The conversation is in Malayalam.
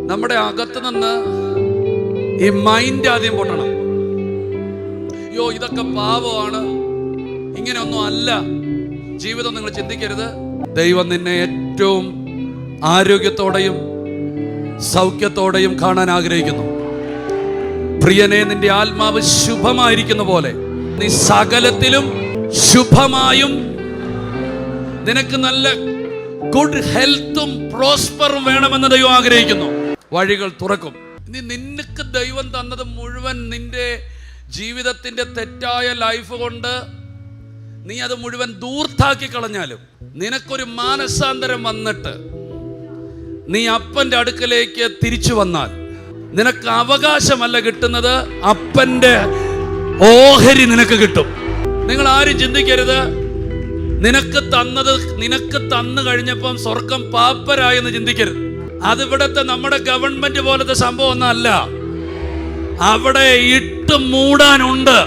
നമ്മുടെ അകത്ത് നിന്ന് ഈ മൈൻഡ് ആദ്യം പൊട്ടണം. യോ ഇതൊക്കെ പാവമാണ്, ഇങ്ങനെയൊന്നും അല്ല ജീവിതം. നിങ്ങൾ ചിന്തിക്കരുത്. ദൈവം നിന്നെ ഏറ്റവും ആരോഗ്യത്തോടെയും സൗഖ്യത്തോടെയും കാണാൻ ആഗ്രഹിക്കുന്നു. പ്രിയനെ, നിന്റെ ആത്മാവ് ശുഭമായിരിക്കുന്ന പോലെ നീ സകലത്തിലും ശുഭമായും, നിനക്ക് നല്ല ഗുഡ് ഹെൽത്തും പ്രോസ്പറും വേണമെന്ന് ദൈവം ആഗ്രഹിക്കുന്നു. വഴികൾ തുറക്കും. നിനക്ക് ദൈവം തന്നത് മുഴുവൻ നിന്റെ ജീവിതത്തിന്റെ തെറ്റായ ലൈഫ് കൊണ്ട് നീ അത് മുഴുവൻ ദൂർത്താക്കി കളഞ്ഞാലും, നിനക്കൊരു മാനസാന്തരം വന്നിട്ട് നീ അപ്പന്റെ അടുക്കലേക്ക് തിരിച്ചു വന്നാൽ, നിനക്ക് അവകാശമല്ല കിട്ടുന്നത്, അപ്പന്റെ ഓഹരി നിനക്ക് കിട്ടും. നിങ്ങൾ ആരും ചിന്തിക്കരുത് നിനക്ക് തന്നത് നിനക്ക് തന്നു കഴിഞ്ഞപ്പം സ്വർഗം പാപ്പരായെന്ന് ചിന്തിക്കരുത്. അതിവിടത്തെ നമ്മുടെ ഗവൺമെന്റ് പോലത്തെ സംഭവം ഒന്നും അല്ല. അവിടെ ഇട്ട് മൂടാനുണ്ട്.